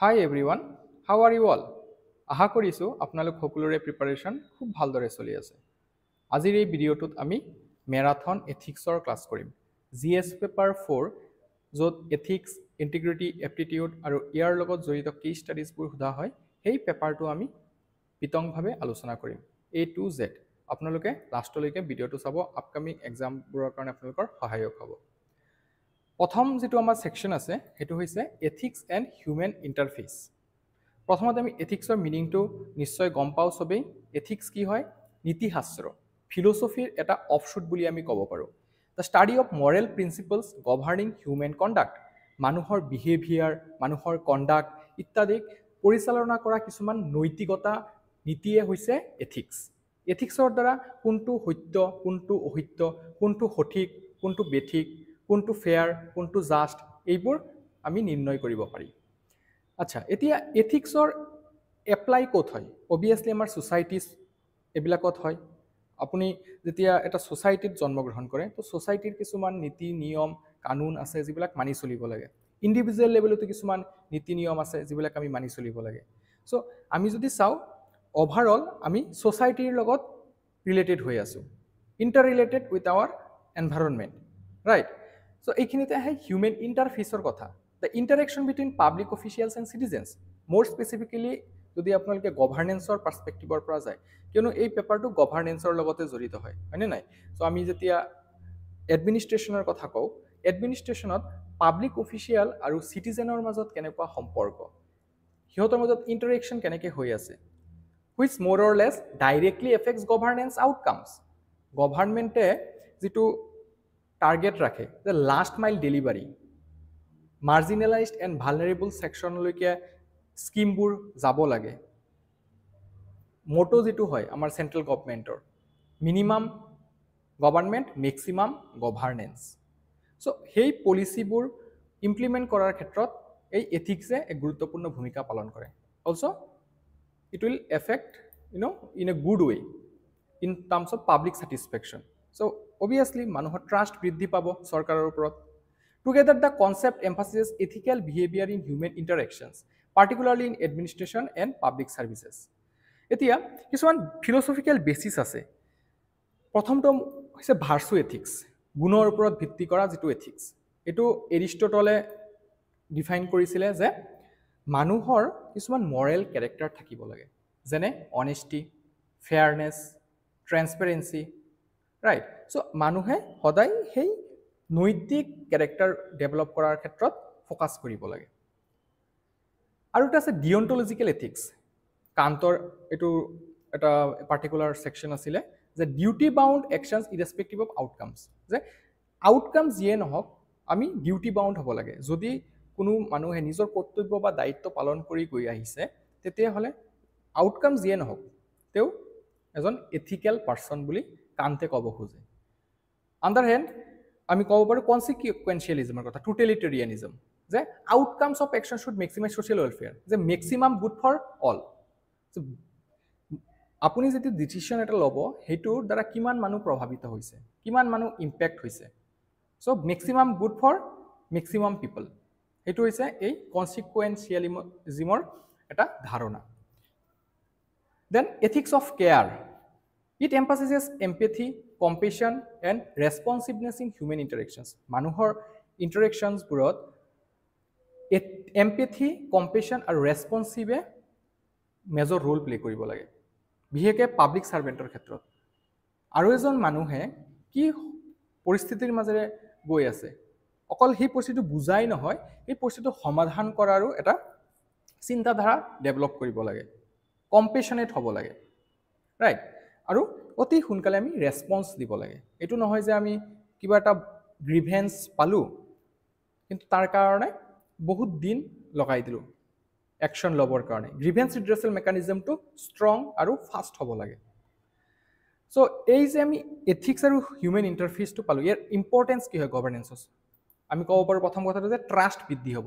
Hi everyone, how are you all? আশা কৰিছোঁ আপোনালোক সকলোৰে প্ৰিপাৰেশ্যন খুব ভালদৰে চলি আছে। আজিৰ এই ভিডিঅ'টোত আমি মেৰাথন এথিক্সৰ ক্লাছ কৰিম। GS পেপাৰ 4 য'ত এথিক্স, ইণ্টিগ্ৰিটি, এপ্টিটিউড আৰু ইয়াৰ লগত জড়িত কেছ ষ্টাডিজবোৰ সোধা হয়, সেই পেপাৰটো আমি বিতংভাৱে আলোচনা কৰিম। A to Z। আপোনালোকে লাষ্টলৈকে ভিডিঅ'টো চাব, আপকামিং এক্সামবোৰৰ কাৰণে আপোনালোকৰ সহায়ক হ'ব। প্ৰথম যেটো আমাৰ সেকশন আছে হেতু হৈছে এথিক্স এণ্ড হিউম্যান ইন্টাৰফেস। প্ৰথমতে আমি এথিক্সৰ মিনিংটো নিশ্চয় গম পাও সবেই। এথিক্স কি হয়? নীতিশাস্ত্ৰ, ফিলসফিৰ এটা অফশুট বুলি আমি ক'ব পাৰো। The study of moral principles governing human conduct, মানুহৰ বিহেভিয়াৰ, মানুহৰ কণ্ডাক্ট ইত্যাদি পৰিচালনা কৰা কিছুমান নৈতিকতা নীতিয়ে হৈছে এথিক্স। এথিক্সৰ দ্বাৰা কোনটো সত্য, কোনটো অসত্য, কোনটো সঠিক, কোনটো বেঠিক, কোনটো ফেয়াৰ, কোনটো জাষ্ট, এইবোৰ আমি নিৰ্ণয় কৰিব পাৰি। আচ্ছা, এতিয়া এথিক্সৰ এপ্লাই ক'ত হয়? অবভিয়াছলি আমাৰ সোসাইটিজ এবিলাকত হয়। আপুনি যেতিয়া এটা সোসাইটিত জন্মগ্ৰহণ কৰে তো সোসাইটিৰ কিছুমান নীতি নিয়ম কানুন আছে যিবিলাক মানি চলিব লাগে। ইণ্ডিভিজুৱেল লেভেলতো কিছুমান নীতি নিয়ম আছে যিবিলাক আমি মানি চলিব লাগে। সো আমি যদি চাও ওভাৰঅল আমি সোসাইটিৰ লগত ৰিলেটেড হৈ আছো, interrelated with our environment, right? So এইখিনিতে আহে হিউম্যান ইন্টাৰফেসৰ কথা, the interaction between public officials and citizens. মোৰ স্পেচিফিকেলি যদি আপোনালোকে গভাৰ্নেন্সৰ পাৰ্সপেক্টিভৰ পৰা যায়, কিয়নো এই পেপাৰটো গভাৰ্নেন্সৰ লগতে জড়িত হয়, হয়নে নাই? সো আমি যেতিয়া এডমিনিষ্ট্ৰেশ্যনৰ কথা কওঁ, এডমিনিষ্ট্ৰেশ্যনত পাব্লিক অফিচিয়েল আৰু সিটিজেনৰ মাজত কেনেকুৱা সম্পৰ্ক, সিহঁতৰ মাজত ইন্টাৰেকশন কেনেকৈ হৈ আছে, which more or less directly affects governance outcomes. গভৰ্ণমেণ্টে যেটো টাৰ্গেট ৰাখে যে last mile delivery, marginalised and vulnerable সেকশনলৈকে স্কিমবোৰ যাব লাগে। মোটো যেটো হয় আমাৰ সেন্ট্ৰেল গভৰ্ণমেণ্টৰ, minimum government, maximum governance. So সেই পলিচিবোৰ ইমপ্লিমেণ্ট কৰাৰ ক্ষেত্ৰত এই এথিক্সে এক গুৰুত্বপূৰ্ণ ভূমিকা পালন কৰে। Also it will affect in a good way in terms of public satisfaction. So obviously মানুহৰ ট্ৰাষ্ট বৃদ্ধি পাব চৰকাৰৰ ওপৰত। Together the concept emphasizes ethical behavior in human interactions, particularly in administration and public services. এতিয়া কিছুমান philosophical basis আছে। প্ৰথমটো হৈছে ভাৰ্চু এথিক্স, গুণৰ ওপৰত ভিত্তি কৰা যেটো এথিক্স। এটো এৰিষ্টটলে ডিফাইন কৰিছিলে যে মানুহৰ কিছুমান মৰেল ক্যাৰেক্টাৰ থাকিব লাগে, যেনে অনেষ্টি, ফেয়াৰনেছ, ট্ৰান্সপাৰেন্সি, ৰাইট? সো মানুহে সদায় সেই নৈতিক ক্যাৰেক্টাৰ ডেভেলপ কৰাৰ ক্ষেত্ৰত ফোকাস কৰিব লাগে। আৰু এটা আছে ডিঅন্টলজিক্যাল এথিক্স। কান্টৰ এটো এটা পাৰ্টিকুলাৰ সেকশন আছিলে যে duty bound actions irrespective of outcomes, যে আউটকাম যিয়ে নহওক আমি ডিউটি বাউন্ড হ'ব লাগে। যদি কোনো মানুহে নিজৰ কৰ্তব্য বা দায়িত্ব পালন কৰি গৈ আহিছে তেতিয়াহ'লে আউটকাম যিয়ে নহওক তেও এজন এথিক্যাল পাৰ্সন বুলি কান্তে ক'ব খোজে। আন্ডাৰ হেণ্ড আমি ক'ব পাৰো কনসিকুৱেন্সিয়েলিজমৰ কথা, টোটেলিটেৰিয়ানিজম, যে outcomes of action should মেক্সিমাইজ social welfare, যে মেক্সিমাম গুড ফৰ অল। আপুনি যদি ডিসিশন এটা ল'ব হেতুৰ দ্বাৰা কিমান মানুহ প্ৰভাৱিত হৈছে, কিমান মানুহ ইম্প্যাক্ট হৈছে, so maximum good for maximum people, হেতু হৈছে এই কনসিকুৱেন্সিয়েলিজমৰ এটা ধাৰণা। Then ethics of care. It emphasizes empathy, compassion and responsiveness in human interactions. মানুহৰ interactions বোৰত empathy, compassion আৰু responsive মেজৰ ৰোল প্লে কৰিব লাগে, বিশেষকৈ পাব্লিক সাৰ্ভেন্টৰ ক্ষেত্ৰত। আৰু এজন মানুহে কি পৰিস্থিতিৰ মাজেৰে গৈ আছে, অকল সেই পৰিস্থিতিটো বুজাই নহয়, এই পৰিস্থিতিটো সমাধান কৰাৰো এটা চিন্তাধাৰা ডেভেলপ কৰিব লাগে, কম্পেশনেট হ'ব লাগে, ৰাইট? আৰু অতি সোনকালে আমি ৰেসপন্স দিব লাগে। এটো নহয় যে আমি কিবা এটা গ্ৰিভেন্স পালো কিন্তু তাৰ কাৰণে বহুত দিন লগাই দিলো একশন ল'বৰ কাৰণে। গ্ৰিভেন্স ৰিড্ৰেসেল মেকানিজমটো ষ্ট্ৰং আৰু ফাষ্ট হ'ব লাগে। সো এই যে আমি এথিক্স আৰু হিউম্যান ইন্টাৰফেসটো পালো, ইয়াৰ ইম্পৰ্টেন্স কি হয় গভৰ্নেন্সত? আমি ক'ব পাৰো প্ৰথম কথাটো যে ট্ৰাষ্ট বৃদ্ধি হ'ব।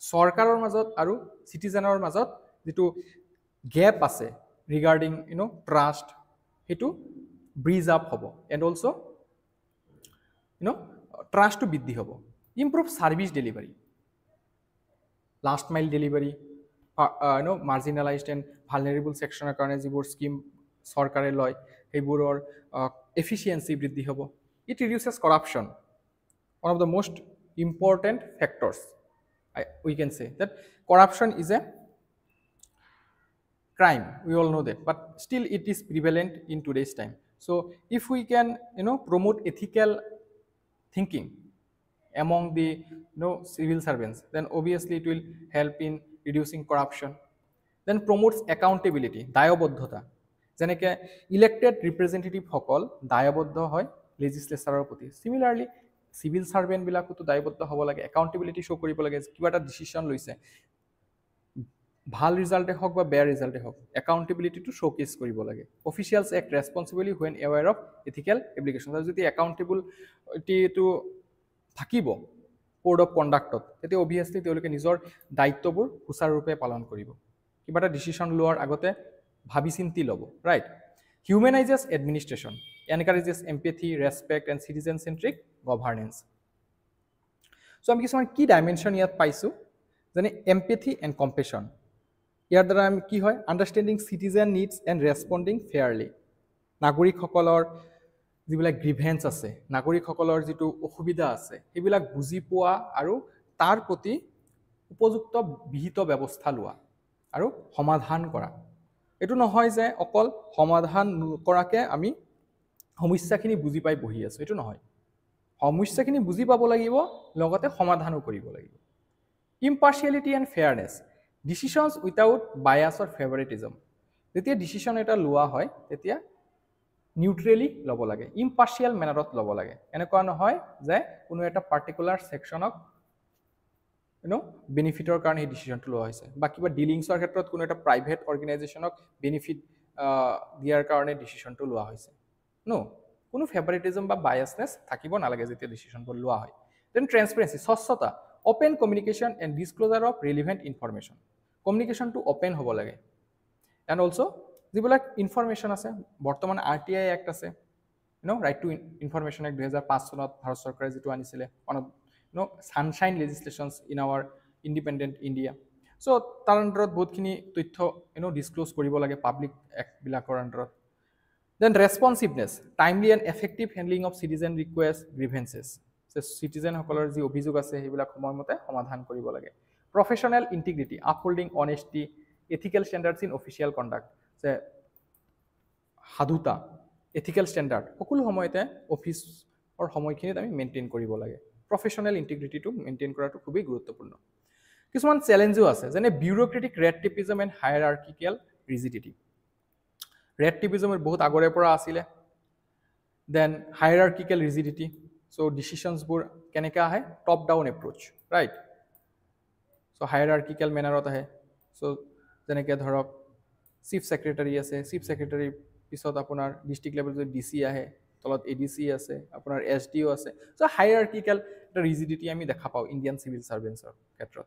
চৰকাৰৰ মাজত আৰু সিটিজেনৰ মাজত যেটো গেপ আছে ৰিগাৰ্ডিং ট্ৰাষ্ট, হেতু ব্ৰিজ আপ হ'ব, এণ্ড অলসো ট্ৰাষ্টটো বৃদ্ধি হ'ব। Improve service delivery, last mile delivery marginalised and vulnerable ছেকশ্যনৰ কাৰণে যিবোৰ স্কিম চৰকাৰে লয় সেইবোৰৰ এফিচিয়েঞ্চি বৃদ্ধি হ'ব। It reduces corruption, one of the most important factors. We can say that corruption is a crime, we all know that, but still it is prevalent in today's time. So if we can promote ethical thinking among the civil servants, then obviously it will help in reducing corruption. Then promotes accountability, দায়বদ্ধতা, যেনেকৈ elected representative সকল দায়বদ্ধ হয় লেজিসলেচাৰৰ প্ৰতি। সিমিলাৰলি civil সাৰ্ভেণ্টবিলাকতো দায়বদ্ধ হ'ব লাগে, accountability show' কৰিব লাগে। কিবা এটা ডিচিশ্যন লৈছে, ভাল ৰিজাল্টে হওক বা বেয়া ৰিজাল্টে হওক, একাউণ্টেবিলিটিটো শ্ব'কেছ কৰিব লাগে। Officials act responsibly when aware of ethical application. আৰু যদি একাউণ্টেবিলিটিটো থাকিব কোড অফ কণ্ডাক্টত, তেতিয়া অভিয়াছলি তেওঁলোকে নিজৰ দায়িত্ববোৰ সুচাৰুৰূপে পালন কৰিব। কিবা এটা ডিচিশ্যন লোৱাৰ আগতে ভাবি চিন্তি ল'ব, right? Humanises administration, encourages empathy, respect and citizen centric governance. So' আমি কিছুমান কি ডাইমেনশ্যন ইয়াত পাইছোঁ, যেনে এম্পেথি এণ্ড কম্পেশ্যন। ইয়াৰ দ্বাৰা আমি কি হয়, understanding citizen needs and ৰেছপণ্ডিং fairly. নাগৰিকসকলৰ যিবিলাক গ্ৰিভেন্স আছে, নাগৰিকসকলৰ যিটো অসুবিধা আছে, সেইবিলাক বুজি পোৱা আৰু তাৰ প্ৰতি উপযুক্ত বিহিত ব্যৱস্থা লোৱা আৰু সমাধান কৰা। এইটো নহয় যে অকল সমাধান নকৰাকৈ আমি সমস্যাখিনি বুজি পাই বহি আছোঁ, এইটো নহয়। সমস্যাখিনি বুজি পাব লাগিব, লগতে সমাধানো কৰিব লাগিব। ইম্পাৰ্চিয়েলিটি এণ্ড ফেয়াৰনেছ, ডিচিশ্যনছ উইথাউট বায়াছ অৰ ফেভাৰিটিজম। যেতিয়া ডিচিশ্যন এটা লোৱা হয় তেতিয়া নিউট্ৰেলি ল'ব লাগে, ইম্পাৰ্চিয়েল মেনাৰত ল'ব লাগে। এনেকুৱা নহয় যে কোনো এটা পাৰ্টিকুলাৰ ছেকশ্যনক বেনিফিটৰ কাৰণে সেই ডিচিশ্যনটো লোৱা হৈছে, বা কিবা ডিলিংছৰ ক্ষেত্ৰত কোনো এটা প্ৰাইভেট অৰ্গেনাইজেশ্যনক বেনিফিট দিয়াৰ কাৰণে ডিচিশ্যনটো লোৱা হৈছে। কোনো ফেভাৰিটিজম বা বায়াছনেছ থাকিব নালাগে যেতিয়া ডিচিশ্যনবোৰ লোৱা হয়। দেন ট্ৰেন্সপাৰেঞ্চি, স্বচ্ছতা, open communication and disclosure of relevant information. কমিউনিকেশ্যনটো অপেন হ'ব লাগে। এণ্ড অলছ' যিবিলাক ইনফৰমেশ্যন আছে, বৰ্তমান RTI এক্ট আছে, ৰাইট টু ইনফৰমেশ্যন এক্ট 2005 চনত ভাৰত চৰকাৰে যিটো আনিছিলে, one of sunshine legislations in our independent India. So' তাৰ আণ্ডাৰত বহুতখিনি তথ্য ডিছক্ল'জ কৰিব লাগে পাব্লিক এক্টবিলাকৰ আণ্ডাৰত। Then responsiveness, timely and effective handling of citizen request grievances. চিটিজেনসকলৰ যি অভিযোগ আছে সেইবিলাক সময়মতে সমাধান কৰিব লাগে। Professional integrity, upholding honesty, ethical standards in official conduct, যে সাধুতা, এথিকেল ষ্টেণ্ডাৰ্ড সকলো সময়তে অফিচৰ সময়খিনিত আমি মেইনটেইন কৰিব লাগে। প্ৰফেশ্যনেল ইণ্টিগ্ৰিটিটো মেইনটেইন কৰাটো খুবেই গুৰুত্বপূৰ্ণ। কিছুমান চেলেঞ্জো আছে, যেনে বিউৰ'ক্ৰেটিক ৰেড টেপিজম এণ্ড হায়াৰাৰ্কিকেল ৰিজিডিটি। ৰেড টেপিজমৰ বহুত আগৰে পৰা আছিলে। দেন হায়াৰাৰ্কিকেল ৰিজিডিটি, চ' ডিচিশ্যনছবোৰ কেনেকৈ আহে, টপ ডাউন এপ্ৰ'চ, ৰাইট? চ' হায়াৰাৰ্কিকেল মেনাৰত আহে। চ' যেনেকৈ ধৰক চিফ ছেক্ৰেটাৰী আছে, চিফ ছেক্ৰেটাৰীৰ পিছত আপোনাৰ ডিষ্ট্ৰিক্ট লেভেলত DC আহে, তলত ADC আছে, আপোনাৰ SDO আছে। চ' হায়াৰাৰ্কিকেল এটা ৰিজিডিটি আমি দেখা পাওঁ ইণ্ডিয়ান চিভিল ছাৰ্ভেণ্টছৰ ক্ষেত্ৰত।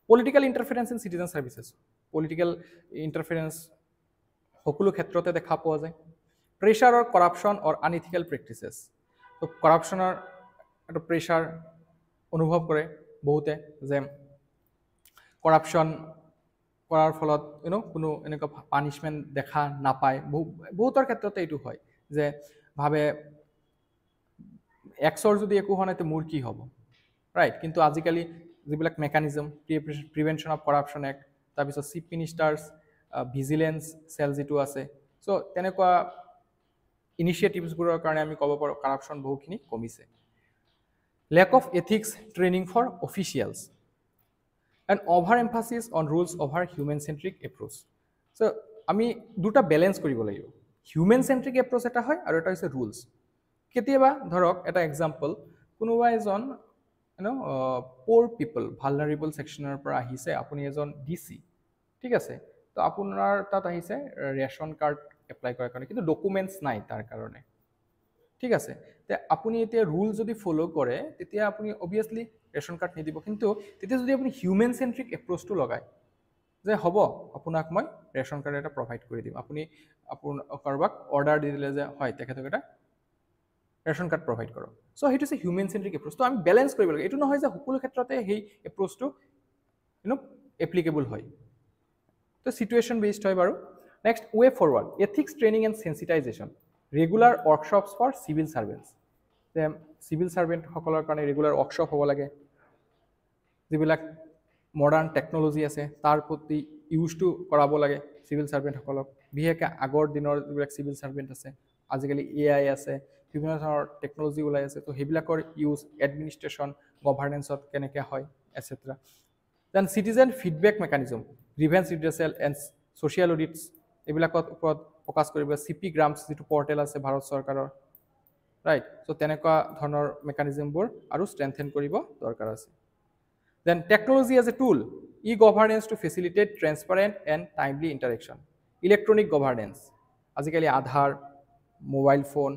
Political interference in citizen services, political interference সকলো ক্ষেত্ৰতে দেখা পোৱা যায়। প্ৰেছাৰ অৰ কৰাপশ্যন অৰ আনইথিকেল প্ৰেক্টিচেছ, ত' কৰাপশ্যনৰ এটা প্ৰেছাৰ অনুভৱ কৰে বহুতে, যে কৰাপশ্যন কৰাৰ ফলত কোনো এনেকুৱা পানিছমেণ্ট দেখা নাপায়। বহুতৰ ক্ষেত্ৰতে এইটো হয় যে ভাবে এক্সৰ যদি একো হোৱা নাই তো মোৰ কি হ'ব, ৰাইট? কিন্তু আজিকালি যিবিলাক mechanism, prevention of corruption act, তাৰপিছত চিফ মিনিষ্টাৰ্ছ ভিজিলেন্স চেল যিটো আছে, চ' তেনেকুৱা ইনিচিয়েটিভছবোৰৰ কাৰণে আমি ক'ব পাৰোঁ কৰাপশ্যন বহুখিনি কমিছে। Lack of ethics training for officials and over emphasis on rules over human centric approach. So' আমি দুটা বেলেঞ্চ কৰিব লাগিব। হিউমেন চেণ্ট্ৰিক এপ্ৰ'চ এটা হয় আৰু এটা হৈছে ৰুলছ। কেতিয়াবা ধৰক এটা এক্সাম্পল, কোনোবা এজন প'ৰ পিপল, ভালনাৰেবল ছেকশ্যনৰ পৰা আহিছে, আপুনি এজন DC, ঠিক আছে? তো আপোনাৰ তাত আহিছে ৰেচন কাৰ্ড এপ্লাই কৰাৰ কাৰণে, কিন্তু ডকুমেণ্টছ নাই তাৰ কাৰণে, ঠিক আছে? তে আপুনি এতিয়া ৰুল যদি ফ'ল' কৰে তেতিয়া আপুনি অভিয়াছলি ৰেচন কাৰ্ড নিদিব। কিন্তু তেতিয়া যদি আপুনি হিউমেন চেণ্ট্ৰিক এপ্ৰ'চটো লগায়, যে হ'ব আপোনাক মই ৰেচন কাৰ্ড এটা প্ৰভাইড কৰি দিম, আপুনি কাৰোবাক অৰ্ডাৰ দি দিলে যে হয় তেখেতক এটা ৰেচন কাৰ্ড প্ৰভাইড কৰক, চ' সেইটো হৈছে হিউমেন চেণ্ট্ৰিক এপ্ৰ'চ। তো আমি বেলেঞ্চ কৰিব লাগে। এইটো নহয় যে সকলো ক্ষেত্ৰতে সেই এপ্ৰ'চটো এপ্লিকেবল হয় তো সিটুৱেশ্যন বেসড হয় বাৰু next way forward ethics training and sensitisation regular workshops for civil servants যে চিভিল সাৰ্ভেণ্টসকলৰ কাৰণে ৰেগুলাৰ ৱৰ্কশ্বপ হ'ব লাগে যিবিলাক মডাৰ্ণ টেকন'লজি আছে তাৰ প্ৰতি ইউজটো কৰাব লাগে চিভিল সাৰ্ভেণ্টসকলক বিশেষকৈ আগৰ দিনৰ যিবিলাক চিভিল সাৰ্ভেণ্ট আছে আজিকালি AI আছে বিভিন্ন ধৰণৰ টেকন'লজি ওলাই আছে তো সেইবিলাকৰ ইউজ এডমিনিষ্ট্ৰেশ্যন গভাৰ্নেন্সত কেনেকৈ হয় etcetera then citizen feedback mechanism grievance redressal and social audits এইবিলাকত ওপৰত ফ'কাছ কৰিব CP গ্ৰামছ যিটো পৰ্টেল আছে ভাৰত চৰকাৰৰ ৰাইট চ' তেনেকুৱা ধৰণৰ মেকানিজমবোৰ আৰু ষ্ট্ৰেংথেন কৰিব দৰকাৰ আছে Then technology as a tool, e-governance to facilitate transparent and timely interaction. Electronic governance, আজিকালি আধাৰ মোবাইল ফোন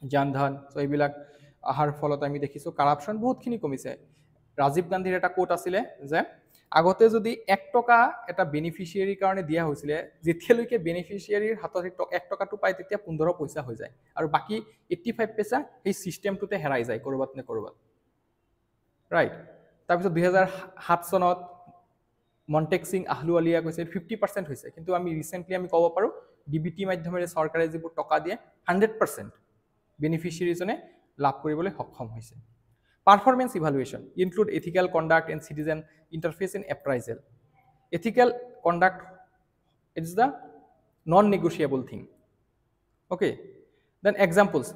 জনধন সো এইবিলাক আহাৰ ফলত আমি দেখিছো কাৰাপশন বহুতখিনি কমিছে ৰাজীৱ গান্ধীৰ এটা কোট আছিল যে আগতে যদি 1 টকা এটা বেনিফিচিয়াৰিৰ কাৰণে দিয়া হৈছিল যেতিয়ালৈকে বেনিফিচিয়াৰিৰ হাতত 1 টকাটো পায় তেতিয়া 15 পইচা হৈ যায় আৰু বাকি 85 পইচা এই সিস্টেমটোতে হেৰাই যায় কৰবাত নে কৰবাত ৰাইট তাৰপিছত 2007 চনত মন্টেক সিং আহলুৱালিয়া কৈছিল 50% হৈছে কিন্তু আমি ৰিসেন্টলি আমি ক'ব পাৰো ডিবিটি মাধ্যমেৰে চৰকাৰে যিবোৰ টকা দিয়ে 100% বেনিফিচিয়াৰিজনে লাভ কৰিবলৈ সক্ষম হৈছে performance evaluation include ethical conduct and citizen interface in appraisal ethical conduct it is the non negotiable thing okay then examples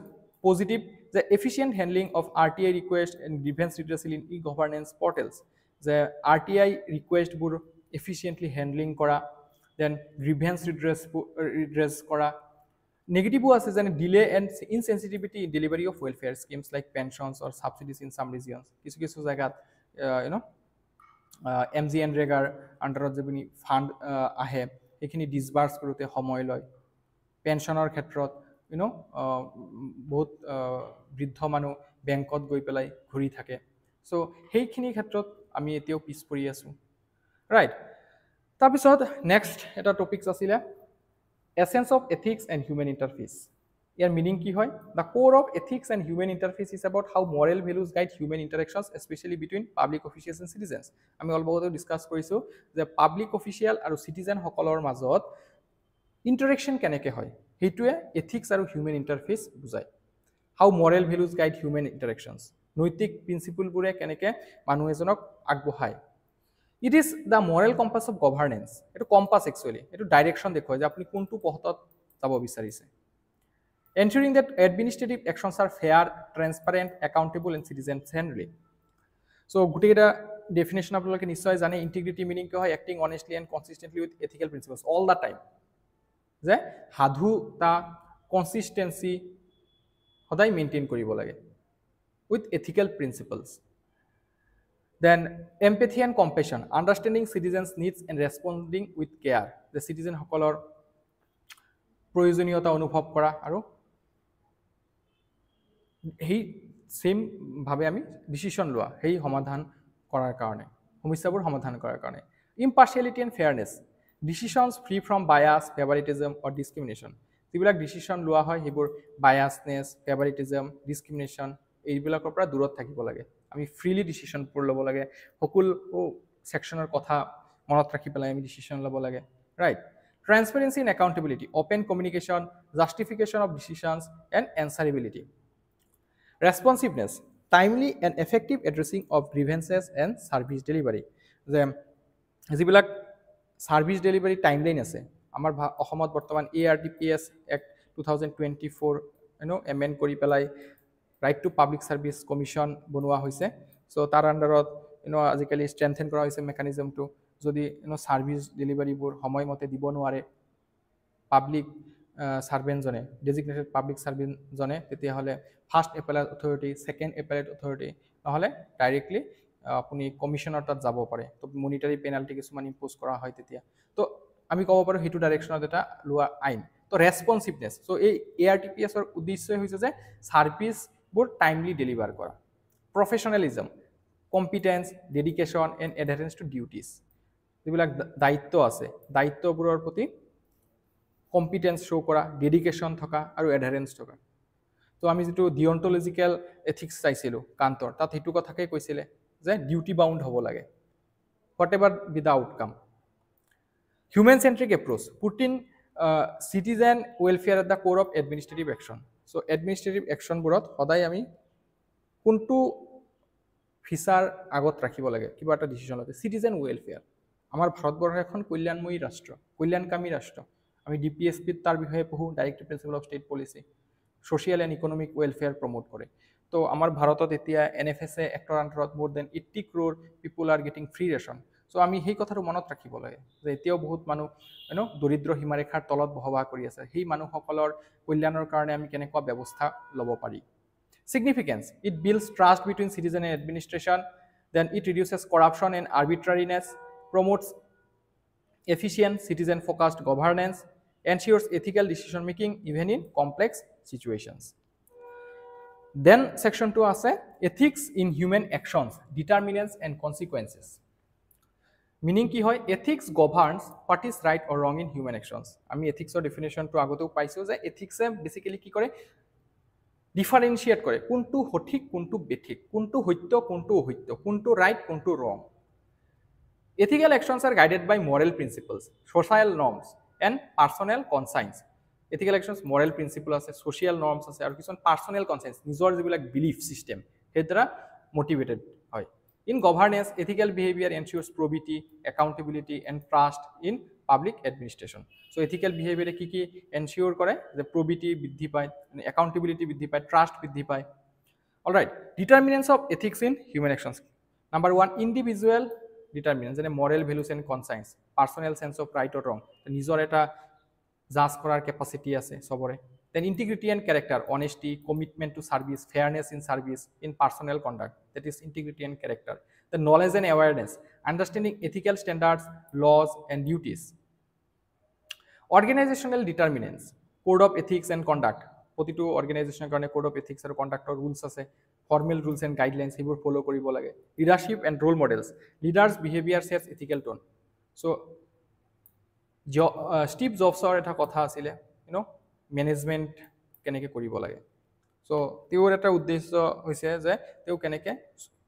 positive the efficient handling of RTI request and grievance redressal in e-governance portals the RTI request bur efficiently handling kora then grievance redress kora negative ase jane delay and insensitivity in delivery of welfare schemes like pensions or subsidies in some regions kichu kichu jagat MGNREGA under jebini fund ahe ekhini disburse korute homoy loy pensioner khetrot বহুত বৃদ্ধ মানুহ বেংকত গৈ পেলাই ঘূৰি থাকে so সেইখিনি ক্ষেত্ৰত আমি এতিয়াও পিছ পৰি আছো ৰাইট তাৰপিছত নেক্সট এটা টপিকস আছিল essence of ethics and human interface ইয়াৰ মিনিং কি হয় the core of ethics and human interface is about how moral values guide human interactions specially between public officials and citizens আমি অলপতে discuss কৰিছো যে public official আৰু citizen সকলৰ মাজত ইন্টাৰেকশন কেনেকৈ হয় হেতুৱে এথিক্স আৰু হিউম্যান ইন্টাৰফেস বুজায় হাউ মৰেল ভ্যালুজ গাইড হিউম্যান ইন্টাৰেকশনস নৈতিক প্ৰিন্সিপলবোৰে কেনেকৈ মানুহ এজনক আগবঢ়ায় it is the Morrell compass of governance এটো কম্পাছ একচুৱেলি এটো ডাইৰেকশন দেখুৱায় যে আপুনি কোনটো পথত যাব বিচাৰিছে ensuring that administrative actions are fair transparent accountable and citizen friendly so গুটেটা ডেফিনেশন আপোনালোকে নিশ্চয় জানে ইন্টিগ্ৰিটি মিনিং কি হয় acting honestly and consistently with ethical principles all the time যে সাধুতা কনসিস্টেন্সি সদায় মেইনটেইন কৰিব লাগে with ethical principles then empathy and compassion understanding citizens needs and responding with care the citizen সকলৰ প্ৰয়োজনীয়তা অনুভৱ কৰা আৰু হেই সেম ভাবে আমি ডিসিশন লোৱা হেই সমাধান কৰাৰ কাৰণে সমস্যাবোৰ সমাধান কৰাৰ কাৰণে impartiality and fairness decisions free from bias favoritism or discrimination যিবিলাক ডিসিশন লোৱা হয় হেবোৰ biasness favoritism discrimination এইবিলাকৰ পৰা দূৰত থাকিব লাগে আমি ফ্ৰীলি ডিসিশন পৰ ল'ব লাগে সকল সেকশনৰ কথা মনত ৰাখি পেলাই আমি ডিসিশন ল'ব লাগে right transparency and accountability open communication justification of decisions and answerability responsiveness timely and effective addressing of grievances and service delivery যে যিবিলাক সার্ভিস ডেলিভারি টাইমলাইন আছে আমার অসমত বর্তমান ARDPS Act 2024 এমেন্ড কৰি পেলাই right to public service commission বনোৱা হৈছে সো তাৰ আন্ডাৰত আজিকালি ষ্ট্ৰেংথেন কৰা হৈছে মেকানিজমটো যদি সাৰ্ভিস ডেলিভাৰিবোৰ সময়মতে দিব নোৱাৰে পাব্লিক সাৰ্ভেন্ট জনে ডেজিগনেটেড পাব্লিক সাৰ্ভেন্ট জনে তেতিয়া হলে first appellate authority second appellate authority নহলে ডাইৰেক্টলি আপুনি কমিশনাৰ তাত যাব পাৰে তো মনিটাৰী পেনাল্টি কিছুমান ইম্পোজ কৰা হয় তেতিয়া তো আমি ক'ব পাৰো হেতু ডাইৰেকশনত এটা লোৱা আইন তো ৰেসপন্সিভনেস সো এই ARTPS ৰ উদ্দেশ্য হৈছে যে সাৰ্ভিস বোৰ টাইমলি ডেলিভাৰ কৰা professionalism competence dedication and adherence to duties যিবিলাক দায়িত্ব আছে দায়িত্ববোৰৰ প্ৰতি কম্পিটেন্স শো কৰা ডেডিকেশন থকা আৰু এডাৰেন্স থকা তো আমি যেটো ডিঅন্টলজিক্যাল এথিক্স চাইছিলো কান্তৰ তাত হেতু কথাকে কৈছিলে যে ডিউটি বাউন্ড হ'ব লাগে whatever be the outcome. Human centric approach, putting citizen welfare at the core of administrative action. So administrative action board সদায় আমি কোনটো ফিচাৰ আগত ৰাখিব লাগে কিবা এটা ডিসিশন লতে সিটিজেন ওয়েলফেয়াৰ আমাৰ ভাৰতবৰ্ষ এখন কল্যাণময়ী ৰাষ্ট্ৰ কল্যাণকামী ৰাষ্ট্ৰ আমি ডিপিএসপি তাৰ বিষয়ে পঢ়ো directive principle of state policy social and economic welfare promote কৰে তো আমাৰ ভাৰতত এতিয়া এনএফএসএ এক্টৰ আন্ডাৰত more than 80 crore people are getting free ration so আমি সেই কথাটো মনত ৰাখিব লাগে যে এতিয়াও বহুত মানুহ দৰিদ্ৰ সীমাৰেখাৰ তলত বসবাস কৰি আছে সেই মানুহসকলৰ কল্যাণৰ কাৰণে আমি কেনেকুৱা ব্যৱস্থা ল'ব পাৰি Significance, it builds trust between citizen and administration, then it reduces corruption and arbitrariness, promotes efficient citizen-focused governance, ensures ethical decision making even in complex situations. Then section 2 আছে ethics in human actions, determinants and consequences. Meaning কি হয় ethics governs what is right or wrong in human actions. আমি ethics or definition to আগতেও পাইছো যে ethics এ basically কি কৰে differentiate করে কোনটো সঠিক কোনটো বেঠিক কোনটো সত্য কোনটো অসত্য কোনটো রাইট কোনটো রং ethical actions are guided by moral principles social norms and personal conscience ethical actions moral principle আছে social norms আছে আৰু কিছু personal conscience নিজৰ যিবিলাক belief system হেদ্ৰা motivated হয় in governance ethical behavior ensures probity accountability and trust in public administration so ethical behavior কি কি ensure কৰে যে probity বৃদ্ধি পায় accountability বৃদ্ধি পায় trust বৃদ্ধি পায় all right determinants of ethics in human actions number 1 individual determinants যেনে moral values and conscience personal sense of right or wrong নিজৰ এটা জাজ কৰাৰ capacity আছে সবৰে then integrity and character honesty commitment to service fairness in service in personal conduct that is integrity and character the knowledge and awareness understanding ethical standards laws and duties organizational determinants code of ethics and conduct প্ৰতিটো অৰ্গেনাইজেশ্যনৰ কাৰণে code of ethics আৰু conductor rules আছে formal rules and guidelines সেইবোৰ ফলো কৰিব লাগে leadership and role models leaders behavior sets ethical tone so Steve Jobsৰ এটা কথা আছিল মেনেজমেন্ট কেনেকৈ কৰিব লাগে সো তেওঁৰ এটা উদ্দেশ্য হৈছে যে তেওঁ কেনেকৈ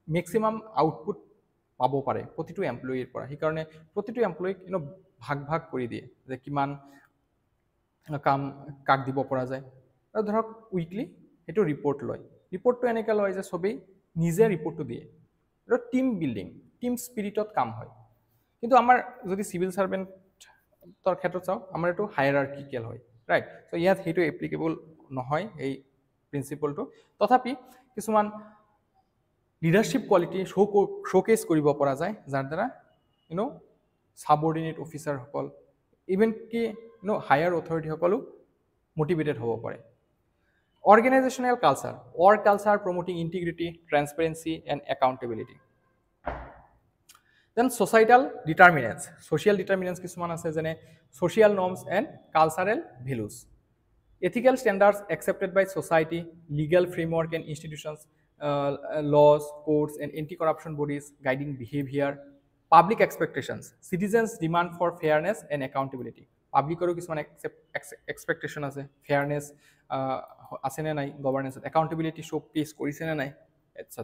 ম্যাক্সিমাম আউটপুট পাব পাৰে প্ৰতিটো এমপ্লয়িৰ পৰা সেই কাৰণে প্ৰতিটো এমপ্লয়িক ভাগ ভাগ কৰি দিয়ে যে কিমান কাম কাক দিব পৰা যায় আৰু ধৰক উইকলি এটো ৰিপৰ্ট লয় ৰিপৰ্টটো এনেকৈ লয় যে সবেই নিজে ৰিপৰ্টটো দিয়ে আৰু টিম বিল্ডিং টিম স্পিৰিটত কাম হয় কিন্তু আমাৰ যদি সিভিল সাৰ্ভেন্ট তোৰ ক্ষেত্ৰত চাও আমাৰ এটো হায়াৰাৰ্কিকেল হয় ৰাইট সো ইয়াত হেটো এপ্লিকেবল নহয় এই প্ৰিন্সিপলটো তথাপি কিছুমান লিডাৰশিপ কোৱালিটি শোকেস কৰিব পৰা যায় যাৰ দ্বাৰা সাবঅৰ্ডিনেট অফিচাৰ সকল ইভেন কি হায়াৰ অথৰিটি সকলো মোটিভেটেড হ'ব পাৰে organizational culture or culture promoting integrity transparency and accountability then societal determinants social determinants কিছুমান আছে যেনে social norms and cultural values ethical standards accepted by society legal framework and institutions laws courts and anti-corruption bodies guiding behavior public expectations citizens demand for fairness and accountability publicৰো কিছুমান expectation আছে fairness আছে নে নাই governance accountability showcase কৰিছে নে নাই etc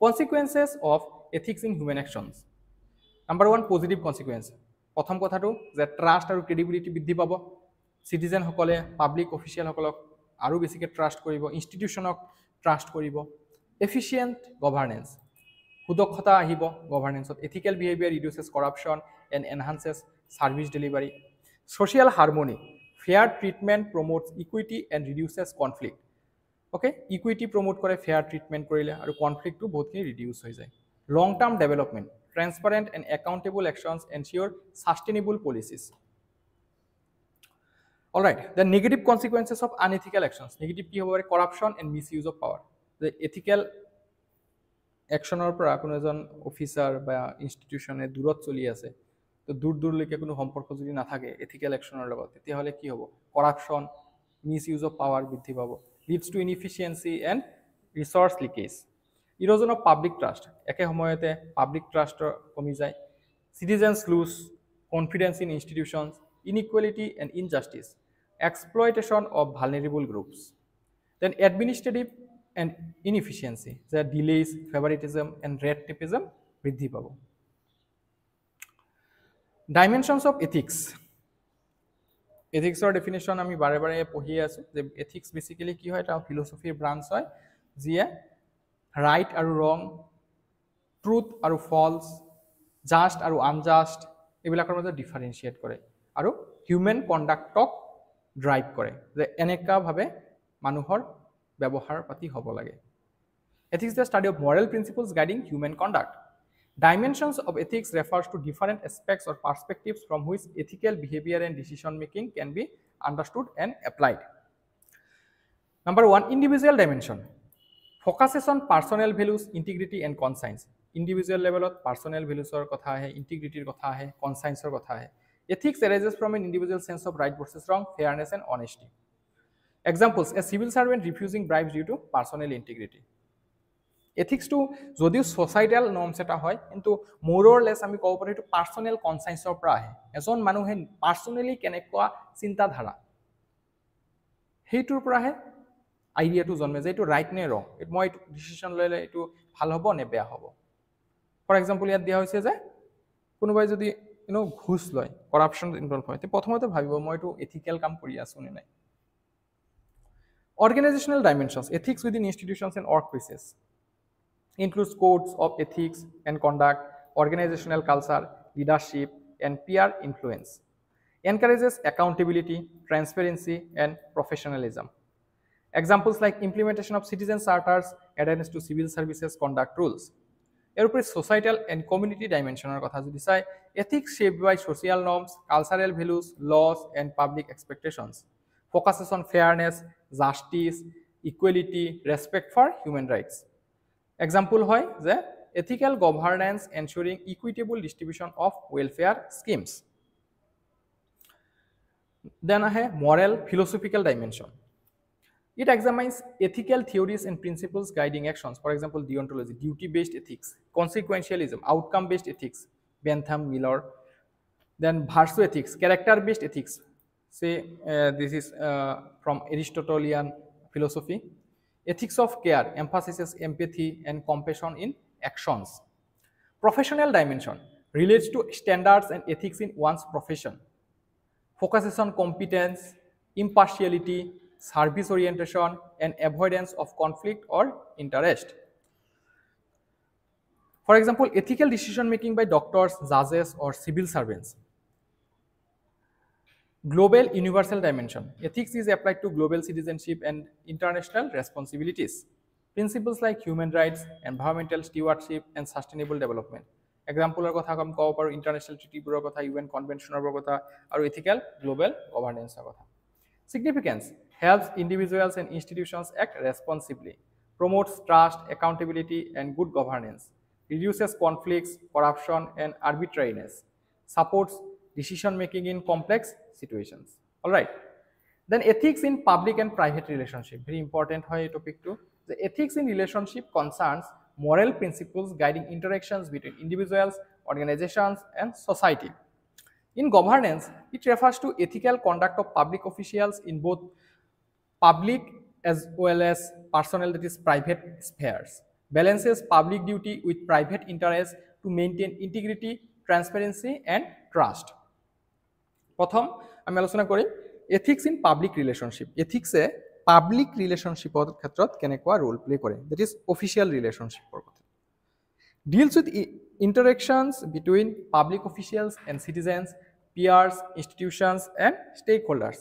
consequences of ethics in human actions number 1 positive consequence প্ৰথম কথাটো যে ট্ৰাষ্ট আৰু ক্ৰেডিবিলিটি বৃদ্ধি পাব সিটিজেন সকলে পাব্লিক অফিচিয়াল সকলক আৰু বেছিকৈ ট্ৰাষ্ট কৰিব ইনষ্টিটিউচনক ট্ৰাষ্ট কৰিব এফিচিয়েন্ট গভৰ্নেন্স সুদক্ষতা আহিব গভৰ্নেন্সত ethical behaviour reduces corruption and enhances service delivery social harmony fair treatment promotes equity and reduces conflict okay equity promote কৰে fair treatment কৰিলে আৰু conflict টো বহুতখিনি reduce হৈ যায় long term development transparent and accountable actions ensure sustainable policies all right the negative consequences of unethical actions negative কি হ'ব পাৰে corruption and misuse of power the ethical actionৰ পৰা কোনো এজন অফিচাৰ বা ইনষ্টিটিউচনে দূৰত চলি আছে তো দূৰ দূৰলৈকে কোনো সম্পৰ্ক যদি নাথাকে এথিক্যাল একশনৰ লগত তেতিয়াহলে কি হ'ব কৰাপশন মিসইউজ অফ পাৱাৰ বৃদ্ধি পাব leads to inefficiency and resource leakage erosion of public trust একে সময়তে পাব্লিক ট্ৰাষ্ট কমি যায় citizens lose confidence in institutions inequality and injustice exploitation of vulnerable groups then administrative and inefficiency the delays favoritism and red tapeism বৃদ্ধি পাব dimensions of ethics এথিক্সৰ definition আমি বাৰে বাৰে পঢ়িয়ে আছোঁ যে এথিক্স বেচিকেলি কি হয়, এটা ফিলচফিৰ ব্ৰাঞ্চ হয় যিয়ে ৰাইট আৰু ৰং, ট্ৰুথ আৰু ফলছ, জাষ্ট আৰু আনজাষ্ট এইবিলাকৰ মাজত ডিফাৰেঞ্চিয়েট কৰে আৰু হিউমেন কণ্ডাক্টক ড্ৰাইভ কৰে যে এনেকুৱাভাৱে মানুহৰ ব্যৱহাৰ পাতি হ'ব লাগে। Ethics is the study of moral principles guiding human conduct. Dimensions of ethics refers to different aspects or perspectives from which ethical behavior and decision making can be understood and applied. Number 1, individual dimension. Focuses on personal values, integrity and conscience. Individual level of personal values or kotha hai, integrity kotha hai, conscience or kotha hai. Ethics arises from an individual sense of right versus wrong, fairness and honesty. Examples: a civil servant refusing bribes due to personal integrity. Ethics to যদিও societal norms এটা হয় কিন্তু more or less আমি কব পাৰো এটো personal কনসাইন্সৰ পৰা আহে। এজন মানুহে পাৰ্সোনালি কেনেকুৱা চিন্তাধাৰা সেইটোৰ পৰা আহে আইডিয়াটো জন্মে যে এইটো ৰাইট নে ৰং, মই এইটো ডিসিশন ললে এইটো ভাল হ'ব নে বেয়া হ'ব। ফৰ এক্সাম্পল ইয়াত দিয়া হৈছে যে কোনোবাই যদি ঘুষ লয়, কৰাপশন ইনভলভ হয়, তে প্ৰথমতে ভাবিব মই এইটো এথিক্যাল কাম কৰি আছো নে নাই। Organizational dimensions. Ethics within institutions and workplaces includes codes of ethics and conduct, organizational culture, leadership, and peer influence. Encourages accountability, transparency, and professionalism. Examples like implementation of citizen charters, adherence to civil services conduct rules. এরপরে societal and community dimensioner কথা যদি চাই, ethics shaped by social norms, cultural values, laws, and public expectations. Focuses on fairness, justice, equality, respect for human rights. Example হয় যে ethical governance ensuring equitable distribution of welfare schemes. Then আহে moral philosophical dimension. It examines ethical theories and principles guiding actions. For example, deontology, duty-based ethics, consequentialism, outcome-based ethics, Bentham, Miller. Then virtue ethics, character-based ethics. Say this is from Aristotelian philosophy. Ethics of care emphasizes empathy and compassion in actions. Professional dimension relates to standards and ethics in one's profession. Focuses on competence, impartiality, service orientation, and avoidance of conflict or interest. For example, ethical decision making by doctors, judges, or civil servants. Global universal dimension. Ethics is applied to global citizenship and international responsibilities. Principles like human rights, environmental stewardship, and sustainable development. Example কথা কম কব পাৰো international ট্ৰিটিবোৰৰ কথা, UN কনভেনচনৰ কথা আৰু ethical global গভৰ্নেন্সৰ কথা। Significance helps individuals and institutions act responsibly, promotes trust, accountability, and good governance, reduces conflicts, corruption, and arbitrariness, supports decision making in complex situations. All right. Then ethics in public and private relationship. Very important hoy topic too. The ethics in relationship concerns moral principles guiding interactions between individuals, organizations, and society. In governance, it refers to ethical conduct of public officials in both public as well as personal, that is private spheres. Balances public duty with private interest to maintain integrity, transparency, and trust. প্রথম আমি আলোচনা কৰিম ethics in public relationship. Ethics A public relationshipৰ ক্ষেত্ৰত কেনেকুৱা role play কৰে, that is official relationshipৰ কথা. Deals with interactions between public officials and citizens, peers, institutions, and stakeholders.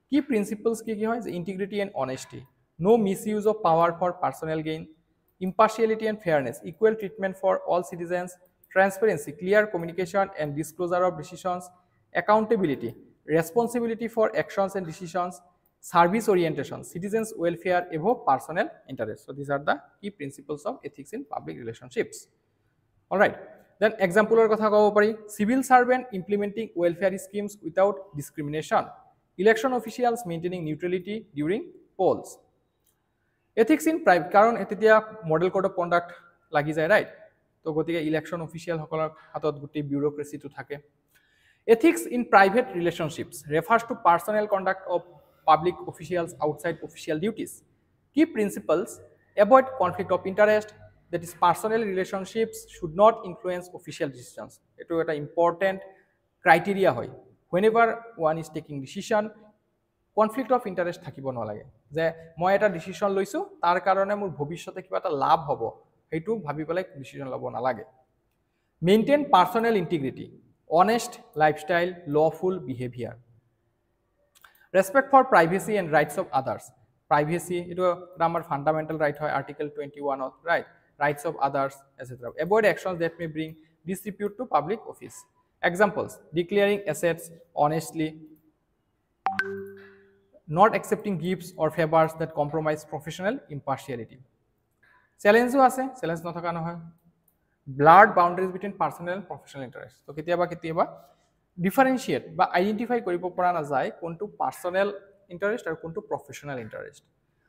Key principles কি হয় যে integrity and honesty, no misuse of power for personal gain, impartiality and fairness, equal treatment for all citizens, transparency, clear communication and disclosure of decisions, accountability, responsibility for actions and decisions, service orientation, citizens' welfare above personal interests. So these are the key principles of ethics in public relationships. All right. Then example or kotha kobo pari, civil servant implementing welfare schemes without discrimination, election officials maintaining neutrality during polls. Ethics in private, karon etia model code of conduct lagi jay, right? To gotike election official hokolor hatot guti bureaucracy to thake. Ethics in private relationships refers to personal conduct of public officials outside official duties. Key principles: avoid conflict of interest, that is personal relationships should not influence official decisions. It is an important criteria হয় whenever one is taking decision conflict of interest থাকিব নালাগে যে মই এটা decision লৈছো তাৰ কাৰণে মোৰ ভৱিষ্যতে কিবা এটা লাভ হ'ব সেইটো ভাবি পেলাই ডিসিশন ল'ব নালাগে maintain personal integrity honest lifestyle lawful behaviour respect for privacy and rights of others privacy এইটো আমাৰ ফাণ্ডামেণ্টেল ৰাইট হয় আৰ্টিকেল 21 ত right rights of others etcetera avoid actions that may bring disrepute to public office examples declaring assets honestly not accepting gifts or favors that compromise professional impartiality challenge ase challenge na thaka nohoy blurred boundaries between personal and professional interest to ketiaba differentiate ba identify koribo pora na jay kontu personal interest or kontu professional interest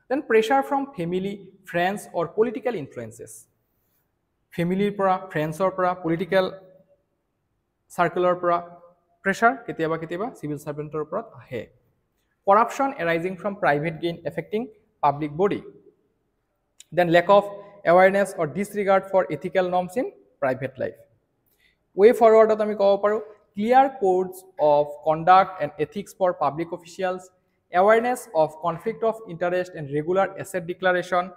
then pressure from family friends or political influences family pora friends or pora political circular pora pressure ketiaba civil servant or pora ahe corruption arising from private gain affecting public body then lack of awareness or disregard for ethical norms in private life way forward ot ami kobo paru clear codes of conduct and ethics for public officials awareness of conflict of interest and regular asset declaration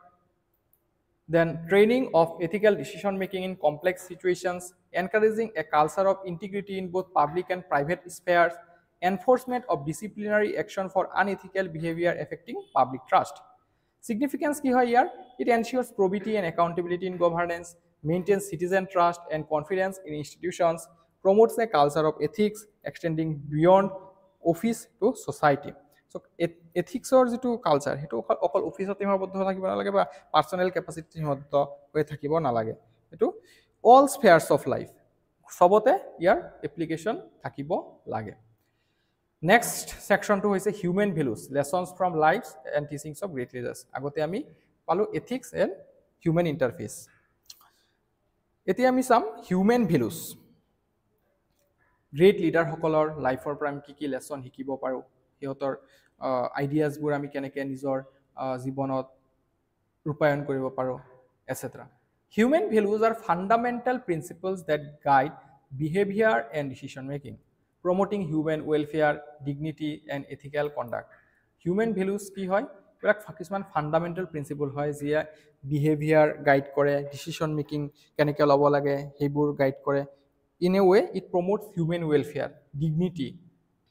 then training of ethical decision making in complex situations encouraging a culture of integrity in both public and private spheres enforcement of disciplinary action for unethical behavior affecting public trust significance ki hoy here it ensures probity and accountability in governance maintains citizen trust and confidence in institutions promotes a culture of ethics extending beyond office to society so ethics or jitu culture hetu okol office ot sীমাবদ্ধ থাকিব নালাগে বা personal capacity সীমাবদ্ধ হৈ থাকিব নালাগে এটো all spheres of life সবতে ইয়াৰ application থাকিব লাগে next section to hoise human values lessons from lives and teachings of great leaders agote ami palu ethics and human interface eti ami sam human values great leader hokolor life or prime ki lesson hikibo paru hiyotor ideas bur ami keneke nijor jibonot rupayon koribo paro etc human values are fundamental principles that guide behavior and decision making promoting human welfare dignity and ethical conduct human values ki hoy erak kisman fundamental principle hoy je behavior guide kore decision making keneke lobo lage hebur guide kore in a way it promotes human welfare dignity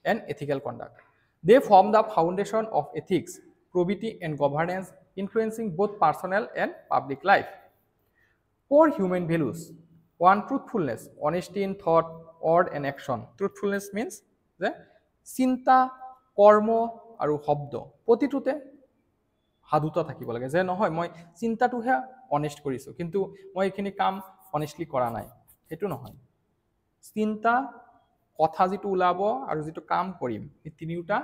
and ethical conduct they form the foundation of ethics probity and governance influencing both personal and public life core human values one truthfulness honesty in thought word and action truthfulness means যে চিন্তা কৰ্ম আৰু শব্দ প্ৰতিটোতে সাধুতা থাকিব লাগে যে নহয় মই চিন্তাটোহে অনেষ্ট কৰিছো কিন্তু মই এখিনি কাম অনেষ্টলি কৰা নাই হেতু নহয় চিন্তা কথা যেটো উলাব আৰু যেটো কাম কৰিম এই তিনিটা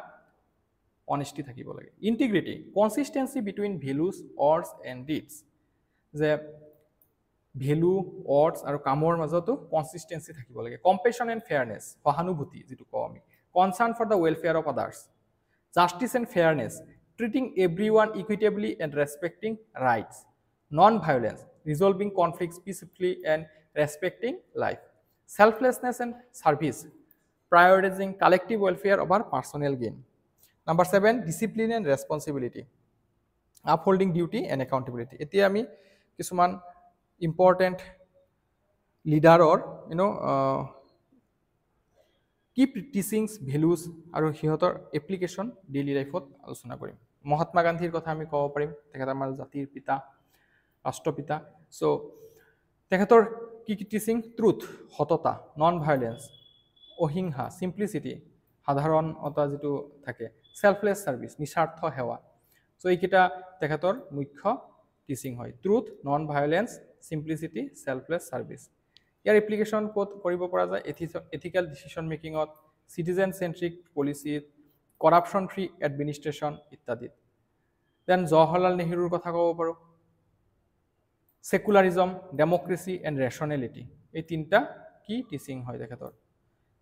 অনেষ্টি থাকিব লাগে integrity consistency between values words and deeds যে ভ্যালু অৰ্ডস আৰু কামৰ মাজতো কনসিস্টেন্সি থাকিব লাগে কম্পেশন এন্ড ফেয়াৰনেস সহানুভূতি যেটো কও আমি concern for the welfare of others justice and fairness treating everyone equitably and respecting rights non violence resolving conflicts peacefully and respecting life selflessness and service prioritizing collective welfare over personal gain number 7 discipline and responsibility upholding duty and accountability etia ami kisuman important leader or key teachings values aru hihotor application daily life ot alochona korim mahatma gandhir kotha ami kobo parim tekhat amar jatir pita rashtrapita so tekhator কি teaching truth সততা non violence অহিংসা simplicity সাধাৰণতা যেটো থাকে selfless service নিস্বাৰ্থ সেৱা so এইকিটা তেখেতৰ মুখ্য টিচিং হয় truth non violence simplicity selfless service ইয়াৰ এপ্লিকেশন কোড কৰিব পৰা যায় এথিক্যাল ডিসিশন মেকিংত citizen centric policy corruption free administration ইত্যাদি দেন জৱাহৰলাল নেহৰুৰ কথা ক'ব পাৰো সেকুলাৰিজম ডেমোক্ৰেসি এন্ড ৰেশনালিটি এই তিনটা কি টিচিং হয় তেখেতৰ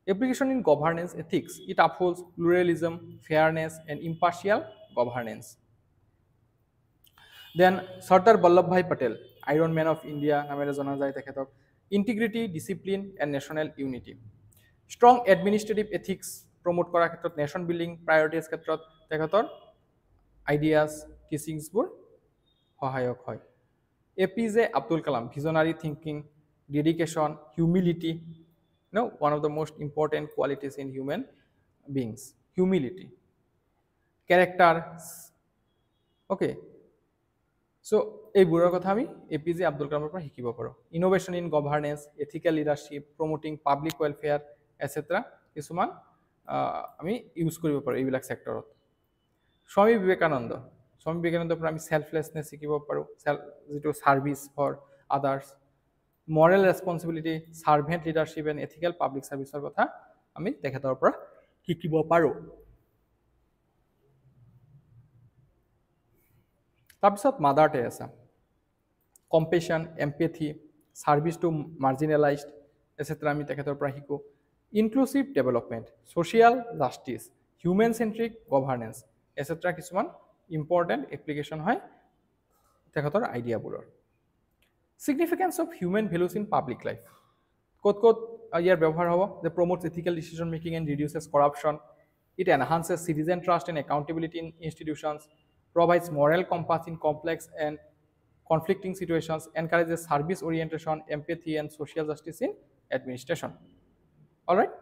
application in governance ethics it upholds pluralism fairness and impartial governance then Sardar Vallabhbhai Patel Iron Man of India namere jana jay tekhetok integrity discipline and national unity strong administrative ethics promote কৰাৰ ক্ষেত্ৰত nation building প্ৰায়ৰিটিজ ক্ষেত্ৰত তেখেতৰ ideas টিচিংছবোৰ সহায়ক হয় APJ Abdul Kalam visionary thinking dedication humility one of the most important qualities in human beings humility character okay so এইবোৰৰ কথা আমি APJ Abdul Kalamৰ পৰা শিকিব পাৰো innovation in governance ethical leadership promoting public welfare etc কিছুমান আমি use কৰিব পাৰো এইবিলাক সেক্টৰত স্বামী বিবেকানন্দৰ পৰা আমি সেলফলেছনেছ শিকিব পাৰো যেটো service for others moral responsibility servant leadership and ethical public সাৰ্ভিসৰ কথা আমি তেখেতৰ পৰা শিকিব পাৰো তাৰপিছত Mother Teresa compassion empathy service to marginalised etcetera আমি তেখেতৰ পৰা শিকো inclusive development social justice human centric governance etcetera কিছুমান ইম্পৰ্টেন্ট এপ্লিকেশন হয় তেখেতৰ আইডিয়াবোৰৰ significance of human values in public life ক'ত ইয়াৰ ব্যৱহাৰ হ'ব যে promotes ethical decision making and reduces corruption it enhances citizen trust and accountability in institutions provides moral compass in complex and conflicting situations encourages service orientation empathy and social justice in administration all right